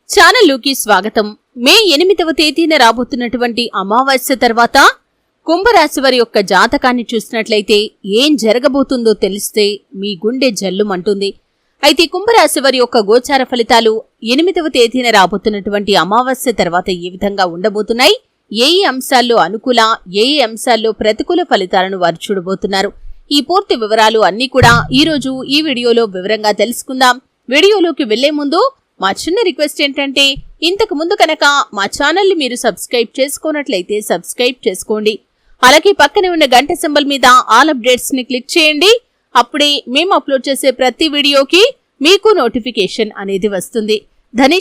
ఛానల్లోకి స్వాగతం. మే 8వ తేదీన రాబోతున్నటువంటి అమావాస్య తర్వాత కుంభరాశి వారి యొక్క జాతకాన్ని చూసినట్లయితే ఏం జరగబోతుందో తెలిస్తే మీ గుండె జల్లుమంటుంది. అయితే కుంభరాశి వారి యొక్క గోచార ఫలితాలు 8వ తేదీన రాబోతున్నటువంటి అమావాస్య తర్వాత ఏ విధంగా ఉండబోతున్నాయి, ఏ అంశాల్లో అనుకూల, ఏ అంశాల్లో ప్రతికూల ఫలితాలను వారు చూడబోతున్నారు. ఈ పూర్తి వివరాలు అన్నీ కూడా ఈరోజు ఈ వీడియోలో వివరంగా తెలుసుకుందాం. వీడియోలోకి వెళ్లే ముందు మా చిన్న రిక్వెస్ట్ ఏంటంటే, ఇంతకు ముందు కనుక మా ఛానల్ని మీరు సబ్స్క్రైబ్ చేసుకోనట్లయితే సబ్స్క్రైబ్ చేసుకోండి. అలాగే పక్కనే ఉన్న గంట సింబల్ మీద ఆల్ అప్డేట్స్ ని క్లిక్ చేయండి. అప్పుడే మేము అప్లోడ్ చేసే ప్రతి వీడియోకి మీకు నోటిఫికేషన్ అనేది వస్తుంది.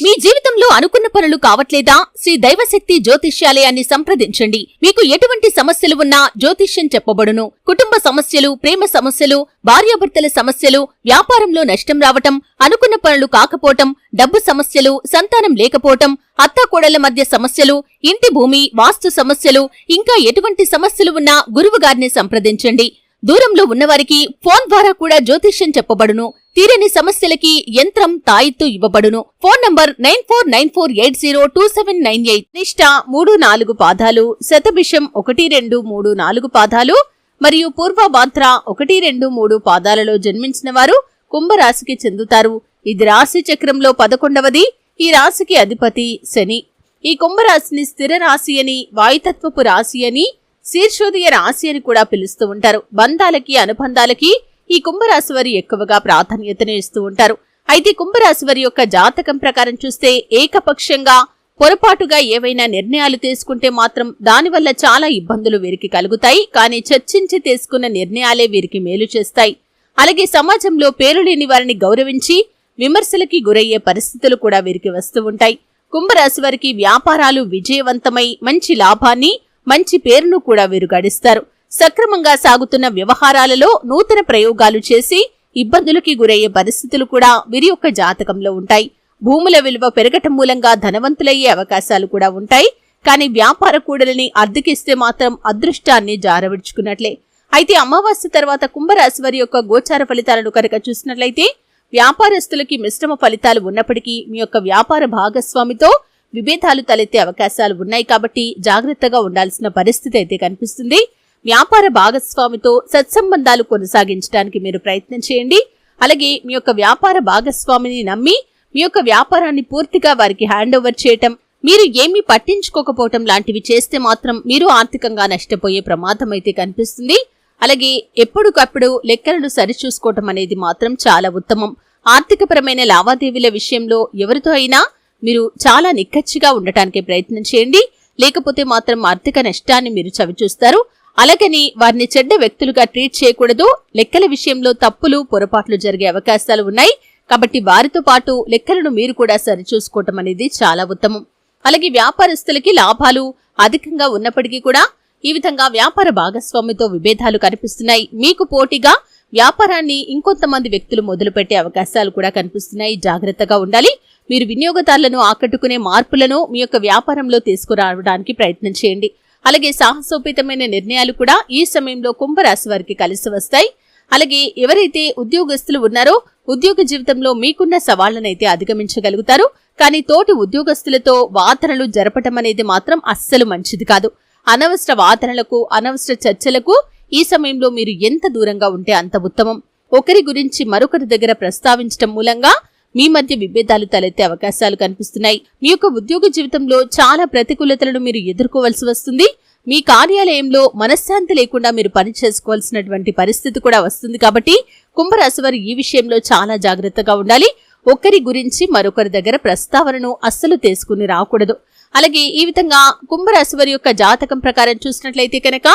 మీ జీవితంలో అనుకున్న పనులు కావట్లేదా? శ్రీ దైవశక్తి జ్యోతిష్యాలయాన్ని సంప్రదించండి. మీకు ఎటువంటి సమస్యలు ఉన్నా జ్యోతిష్యం చెప్పబడును. కుటుంబ సమస్యలు, ప్రేమ సమస్యలు, భార్యాభర్తల సమస్యలు, వ్యాపారంలో నష్టం రావటం, అనుకున్న పనులు కాకపోవటం, డబ్బు సమస్యలు, సంతానం లేకపోవటం, అత్తాకోడళ్ల మధ్య సమస్యలు, ఇంటి భూమి, వాస్తు సమస్యలు, ఇంకా ఎటువంటి సమస్యలు ఉన్నా గురువు గారిని సంప్రదించండి. దూరంలో ఉన్నవారికి ఫోన్ ద్వారా కూడా జ్యోతిష్యం చెప్పబడును. తీరని సమస్యలకి యంత్రం, తాయిత్తు ఇవ్వబడును. Phone number 9494802798. నిష్ట 3-4 పాదాలు, శతభిషం 1-2-3-4 పాదాలు మరియు పూర్వభాద్ర 1-2-3 పాదాలలో జన్మించిన వారు కుంభరాశికి చెందుతారు. ఇది రాశి చక్రంలో 11వది. ఈ రాశికి అధిపతి శని. ఈ కుంభరాశిని స్థిర రాశి అని, వాయుతత్వపు రాశి అని, శీర్షోదయ రాశి అని కూడా పిలుస్తూ ఉంటారు. బంధాలకి, అనుబంధాలకి ఈ కుంభరాశి వారి ఎక్కువగా ప్రాధాన్యతను ఇస్తూ ఉంటారు. అయితే కుంభరాశి వారి యొక్క జాతకం ప్రకారం చూస్తే ఏకపక్షంగా పొరపాటుగా ఏవైనా నిర్ణయాలు తీసుకుంటే మాత్రం దానివల్ల చాలా ఇబ్బందులు వీరికి కలుగుతాయి. కానీ చర్చించి తీసుకున్న నిర్ణయాలే వీరికి మేలు చేస్తాయి. అలాగే సమాజంలో పేరు లేని వారిని గౌరవించి విమర్శలకి గురయ్యే పరిస్థితులు కూడా వీరికి వస్తూ ఉంటాయి. కుంభరాశి వారికి వ్యాపారాలు విజయవంతమై మంచి లాభాన్ని, మంచి పేరును కూడా వీరు గడిస్తారు. సక్రమంగా సాగుతున్న వ్యవహారాలలో నూతన ప్రయోగాలు చేసి ఇబ్బందులకి గురయ్యే పరిస్థితులు కూడా వీరి యొక్క జాతకంలో ఉంటాయి. భూముల విలువ పెరగటం మూలంగా ధనవంతులయ్యే అవకాశాలు కూడా ఉంటాయి. కానీ వ్యాపార కూడలిని అద్దెకిస్తే మాత్రం అదృష్టాన్ని జారవిడ్చుకున్నట్లే. అయితే అమావాస్య తర్వాత కుంభరాశి వారి యొక్క గోచార ఫలితాలను కనుక చూసినట్లయితే వ్యాపారస్తులకి మిశ్రమ ఫలితాలు ఉన్నప్పటికీ మీ యొక్క వ్యాపార భాగస్వామితో విభేదాలు తలెత్తే అవకాశాలు ఉన్నాయి. కాబట్టి జాగ్రత్తగా ఉండాల్సిన పరిస్థితి అయితే కనిపిస్తుంది. వ్యాపార భాగస్వామితో సత్సంబంధాలు కొనసాగించడానికి మీరు ప్రయత్నం చేయండి. అలాగే మీ యొక్క వ్యాపార భాగస్వామిని నమ్మి మీ యొక్క వ్యాపారాన్ని పూర్తిగా వారికి హ్యాండ్ ఓవర్ చేయటం, మీరు ఏమీ పట్టించుకోకపోవటం లాంటివి చేస్తే మాత్రం మీరు ఆర్థికంగా నష్టపోయే ప్రమాదం అయితే కనిపిస్తుంది. అలాగే ఎప్పటికప్పుడు లెక్కలను సరిచూసుకోవటం అనేది మాత్రం చాలా ఉత్తమం. ఆర్థికపరమైన లావాదేవీల విషయంలో ఎవరితో అయినా మీరు చాలా నిక్కచ్చిగా ఉండటానికి ప్రయత్నం చేయండి. లేకపోతే మాత్రం ఆర్థిక నష్టాన్ని మీరు చవిచూస్తారు. అలాగని వారిని చెడ్డ వ్యక్తులుగా ట్రీట్ చేయకూడదు. లెక్కల విషయంలో తప్పులు, పొరపాట్లు జరిగే అవకాశాలు ఉన్నాయి. కాబట్టి వారితో పాటు లెక్కలను మీరు కూడా సరిచూసుకోవటం అనేది చాలా ఉత్తమం. అలాగే వ్యాపారస్తులకి లాభాలు అధికంగా ఉన్నప్పటికీ కూడా ఈ విధంగా వ్యాపార భాగస్వామితో విభేదాలు కనిపిస్తున్నాయి. మీకు పోటీగా వ్యాపారాన్ని ఇంకొంతమంది వ్యక్తులు మొదలుపెట్టే అవకాశాలు కూడా కనిపిస్తున్నాయి. జాగ్రత్తగా ఉండాలి. మీరు వినియోగదారులను ఆకట్టుకునే మార్పులను మీ యొక్క వ్యాపారంలో తీసుకురావడానికి ప్రయత్నం చేయండి. అలాగే సాహసోపేతమైన నిర్ణయాలు కూడా ఈ సమయంలో కుంభరాశి వారికి కలిసి వస్తాయి. అలాగే ఎవరైతే ఉద్యోగస్తులు ఉన్నారో ఉద్యోగ జీవితంలో మీకున్న సవాళ్లనైతే అధిగమించగలుగుతారు. కానీ తోటి ఉద్యోగస్తులతో వాదనలు జరపటం అనేది మాత్రం అస్సలు మంచిది కాదు. అనవసర వాదనలకు, అనవసర చర్చలకు ఈ సమయంలో మీరు ఎంత దూరంగా ఉంటే అంత ఉత్తమం. ఒకరి గురించి మరొకరి దగ్గర ప్రస్తావించటం మూలంగా మీ మధ్య విభేదాలు తలెత్తే అవకాశాలు కనిపిస్తున్నాయి. మీ యొక్క ఉద్యోగ జీవితంలో చాలా ప్రతికూలతలను మీరు ఎదుర్కోవాల్సి వస్తుంది. మీ కార్యాలయంలో మనశ్శాంతి లేకుండా మీరు పని చేసుకోవాల్సినటువంటి పరిస్థితి కూడా వస్తుంది. కాబట్టి కుంభరాశి వారు ఈ విషయంలో చాలా జాగ్రత్తగా ఉండాలి. ఒకరి గురించి మరొకరి దగ్గర ప్రస్తావనను అస్సలు తీసుకుని రాకూడదు. అలాగే ఈ విధంగా కుంభరాశి వారి యొక్క జాతకం ప్రకారం చూసినట్లయితే కనుక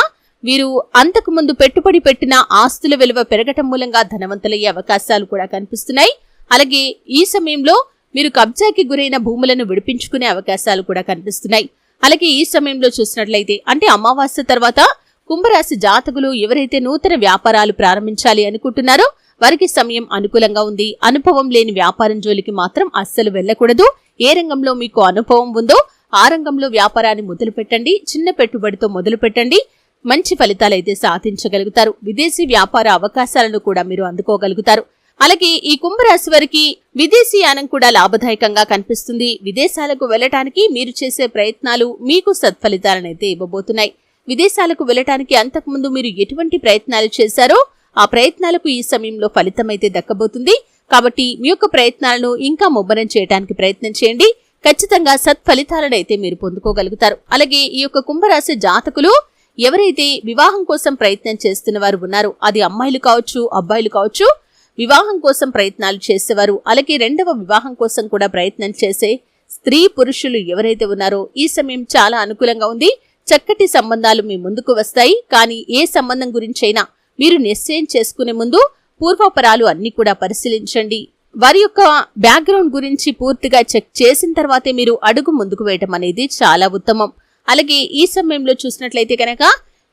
వీరు అంతకు ముందు పెట్టుబడి పెట్టిన ఆస్తుల విలువ పెరగటం మూలంగా ధనవంతులయ్యే అవకాశాలు కూడా కనిపిస్తున్నాయి. అలాగే ఈ సమయంలో మీరు కబ్జాకి గురైన భూములను విడిపించుకునే అవకాశాలు కూడా కనిపిస్తున్నాయి. అలాగే ఈ సమయంలో చూసినట్లయితే అంటే అమావాస్య తర్వాత కుంభరాశి జాతకులు ఎవరైతే నూతన వ్యాపారాలు ప్రారంభించాలి అనుకుంటున్నారో వారికి సమయం అనుకూలంగా ఉంది. అనుభవం లేని వ్యాపారం జోలికి మాత్రం అస్సలు వెళ్లకూడదు. ఏ రంగంలో మీకు అనుభవం ఉందో ఆ రంగంలో వ్యాపారాన్ని మొదలు పెట్టండి. చిన్న పెట్టుబడితో మొదలు పెట్టండి. మంచి ఫలితాలైతే సాధించగలుగుతారు. విదేశీ వ్యాపార అవకాశాలను కూడా మీరు అందుకోగలుగుతారు. అలాగే ఈ కుంభరాశి వారికి విదేశీయానం కూడా లాభదాయకంగా కనిపిస్తుంది. విదేశాలకు వెళ్లటానికి మీరు చేసే ప్రయత్నాలు మీకు సత్ఫలితాలనైతే ఇవ్వబోతున్నాయి. విదేశాలకు వెళ్లటానికి అంతకుముందు మీరు ఎటువంటి ప్రయత్నాలు చేశారో ఆ ప్రయత్నాలకు ఈ సమయంలో ఫలితమైతే దక్కబోతుంది. కాబట్టి మీ యొక్క ప్రయత్నాలను ఇంకా ముమ్మరం చేయడానికి ప్రయత్నం చేయండి. ఖచ్చితంగా సత్ఫలితాలనైతే మీరు పొందుకోగలుగుతారు. అలాగే ఈ యొక్క కుంభరాశి జాతకులు ఎవరైతే వివాహం కోసం ప్రయత్నం చేస్తున్న వారు ఉన్నారో, అది అమ్మాయిలు కావచ్చు, అబ్బాయిలు కావచ్చు, వివాహం కోసం ప్రయత్నాలు చేసేవారు, అలాగే రెండవ వివాహం కోసం కూడా ప్రయత్నం చేసే స్త్రీ పురుషులు ఎవరైతే ఉన్నారో ఈ సమయం చాలా అనుకూలంగా ఉంది. చక్కటి సంబంధాలు మీ ముందుకు వస్తాయి. కానీ ఏ సంబంధం గురించైనా మీరు నిశ్చయం చేసుకునే ముందు పూర్వాపరాలు అన్ని కూడా పరిశీలించండి. వారి యొక్క బ్యాక్గ్రౌండ్ గురించి పూర్తిగా చెక్ చేసిన తర్వాతే మీరు అడుగు ముందుకు వేయటం అనేది చాలా ఉత్తమం. అలాగే ఈ సమయంలో చూసినట్లయితే కనుక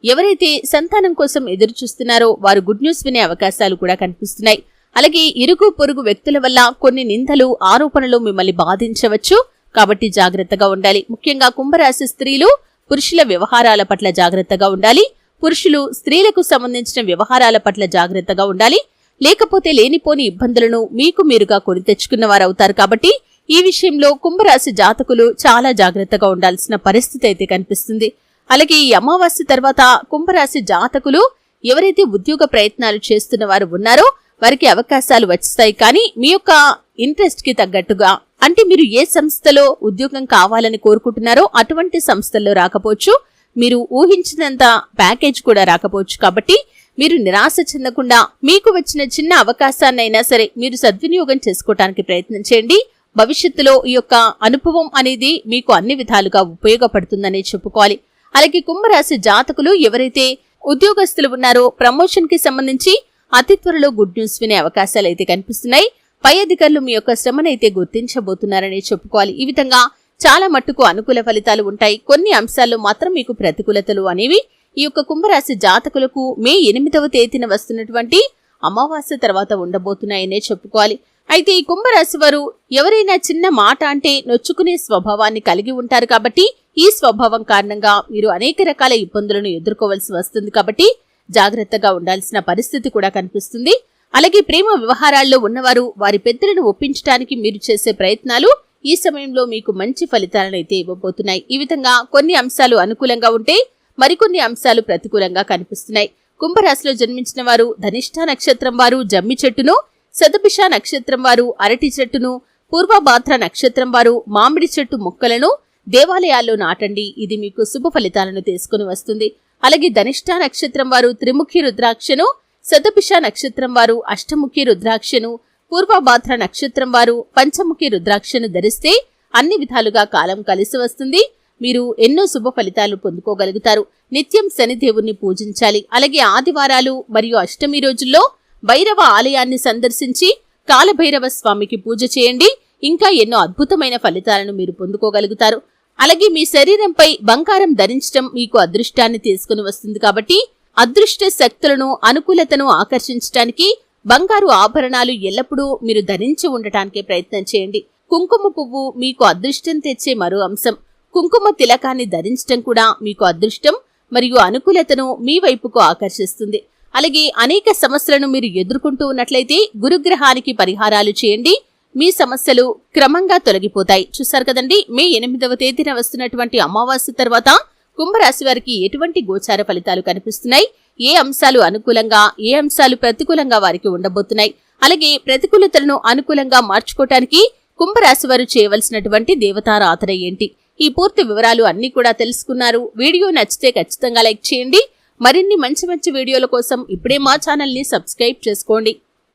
ఎవరైతే సంతానం కోసం ఎదురు చూస్తున్నారో వారు గుడ్ న్యూస్ వినే అవకాశాలు కూడా కనిపిస్తున్నాయి. అలాగే ఇరుగు పొరుగు వ్యక్తుల వల్ల కొన్ని నిందలు, ఆరోపణలు మిమ్మల్ని బాధించవచ్చు. కాబట్టి జాగ్రత్తగా ఉండాలి. ముఖ్యంగా కుంభరాశి స్త్రీలు పురుషుల వ్యవహారాల పట్ల జాగ్రత్తగా ఉండాలి. పురుషులు స్త్రీలకు సంబంధించిన వ్యవహారాల పట్ల జాగ్రత్తగా ఉండాలి. లేకపోతే లేనిపోని ఇబ్బందులను మీకు మీరుగా కొని తెచ్చుకున్న వారవుతారు. కాబట్టి ఈ విషయంలో కుంభరాశి జాతకులు చాలా జాగ్రత్తగా ఉండాల్సిన పరిస్థితి అయితే కనిపిస్తుంది. అలాగే ఈ అమావాస్య తర్వాత కుంభరాశి జాతకులు ఎవరైతే ఉద్యోగ ప్రయత్నాలు చేస్తున్న వారు ఉన్నారో వారికి అవకాశాలు వచ్చేస్తాయి. కానీ మీ యొక్క ఇంట్రెస్ట్ కి తగ్గట్టుగా, అంటే మీరు ఏ సంస్థలో ఉద్యోగం కావాలని కోరుకుంటున్నారో అటువంటి సంస్థల్లో రాకపోవచ్చు. మీరు ఊహించినంత ప్యాకేజ్ కూడా రాకపోవచ్చు. కాబట్టి మీరు నిరాశ చెందకుండా మీకు వచ్చిన చిన్న అవకాశాన్నైనా సరే మీరు సద్వినియోగం చేసుకోవడానికి ప్రయత్నం చేయండి. భవిష్యత్తులో ఈ యొక్క అనుభవం అనేది మీకు అన్ని విధాలుగా ఉపయోగపడుతుందని చెప్పుకోవాలి. అలాగే కుంభరాశి జాతకులు ఎవరైతే ఉద్యోగస్తులు ఉన్నారో ప్రమోషన్ కి సంబంధించి అతి త్వరలో గుడ్ న్యూస్ వినే అవకాశాలు అయితే కనిపిస్తున్నాయి. పై అధికారులు మీ యొక్క శ్రమనైతే గుర్తించబోతున్నారని చెప్పుకోవాలి. ఈ విధంగా చాలా మట్టుకు అనుకూల ఫలితాలు ఉంటాయి. కొన్ని అంశాల్లో మాత్రం మీకు ప్రతికూలతలు అనేవి ఈ యొక్క కుంభరాశి జాతకులకు మే 8వ తేదీన వస్తున్నటువంటి అమావాస్య తర్వాత ఉండబోతున్నాయనే చెప్పుకోవాలి. అయితే ఈ కుంభరాశి వారు ఎవరైనా చిన్న మాట అంటే నొచ్చుకునే స్వభావాన్ని కలిగి ఉంటారు. కాబట్టి ఈ స్వభావం కారణంగా మీరు అనేక రకాల ఇబ్బందులను ఎదుర్కోవాల్సి వస్తుంది. కాబట్టి జాగ్రత్తగా ఉండాల్సిన పరిస్థితి కూడా కనిపిస్తుంది. అలాగే ప్రేమ వ్యవహారాల్లో ఉన్నవారు వారి పెద్దలను ఒప్పించడానికి మీరు చేసే ప్రయత్నాలు ఈ సమయంలో మీకు మంచి ఫలితాలను అయితే ఇవ్వబోతున్నాయి. ఈ విధంగా కొన్ని అంశాలు అనుకూలంగా ఉంటే మరికొన్ని అంశాలు ప్రతికూలంగా కనిపిస్తున్నాయి. కుంభరాశిలో జన్మించిన వారు ధనిష్ఠ నక్షత్రం వారు జమ్మి చెట్టును, శతభిష నక్షత్రం వారు అరటి చెట్టును, పూర్వభాద్ర నక్షత్రం వారు మామిడి చెట్టు మొక్కలను దేవాలయాల్లో నాటండి. ఇది మీకు శుభ ఫలితాలను తీసుకుని వస్తుంది. అలాగే ధనిష్ఠ నక్షత్రం వారు త్రిముఖి రుద్రాక్షను, శతభిష నక్షత్రం వారు అష్టముఖి రుద్రాక్షను, పూర్వభాద్ర నక్షత్రం వారు పంచముఖి రుద్రాక్షను ధరిస్తే అన్ని విధాలుగా కాలం కలిసి వస్తుంది. మీరు ఎన్నో శుభ ఫలితాలు పొందుకోగలుగుతారు. నిత్యం శనిదేవుణ్ణి పూజించాలి. అలాగే ఆదివారాలు మరియు అష్టమి రోజుల్లో భైరవ ఆలయాన్ని సందర్శించి కాలభైరవ స్వామికి పూజ చేయండి. ఇంకా ఎన్నో అద్భుతమైన ఫలితాలను మీరు పొందుకోగలుగుతారు. అలాగే మీ శరీరంపై బంగారం ధరించడం మీకు అదృష్టాన్ని తీసుకుని వస్తుంది. కాబట్టి అదృష్ట శక్తులను, అనుకూలతను ఆకర్షించడానికి బంగారు ఆభరణాలు ఎల్లప్పుడూ మీరు ధరించి ఉండటానికే ప్రయత్నం చేయండి. కుంకుమ పువ్వు మీకు అదృష్టం తెచ్చే మరో అంశం. కుంకుమ తిలకాన్ని ధరించడం కూడా మీకు అదృష్టం మరియు అనుకూలతను మీ వైపుకు ఆకర్షిస్తుంది. అలాగే అనేక సమస్యలను మీరు ఎదుర్కొంటూ ఉన్నట్లయితే గురుగ్రహానికి పరిహారాలు చేయండి. మీ సమస్యలు క్రమంగా తొలగిపోతాయి. చూశారు కదండి, మే 8వ తేదీన వస్తున్నటువంటి అమావాస్య తర్వాత కుంభరాశి వారికి ఎటువంటి గోచార ఫలితాలు కనిపిస్తున్నాయి, ఏ అంశాలు అనుకూలంగా, ఏ అంశాలు ప్రతికూలంగా వారికి ఉండబోతున్నాయి, అలాగే ప్రతికూలతలను అనుకూలంగా మార్చుకోవటానికి కుంభరాశి వారు చేయవలసినటువంటి దేవతారాధన ఏంటి, ఈ పూర్తి వివరాలు అన్ని కూడా తెలుసుకున్నారు. వీడియో నచ్చితే ఖచ్చితంగా లైక్ చేయండి. మరిన్ని మంచి మంచి వీడియోల కోసం ఇప్పుడే మా ఛానల్ ని సబ్స్క్రైబ్ చేసుకోండి.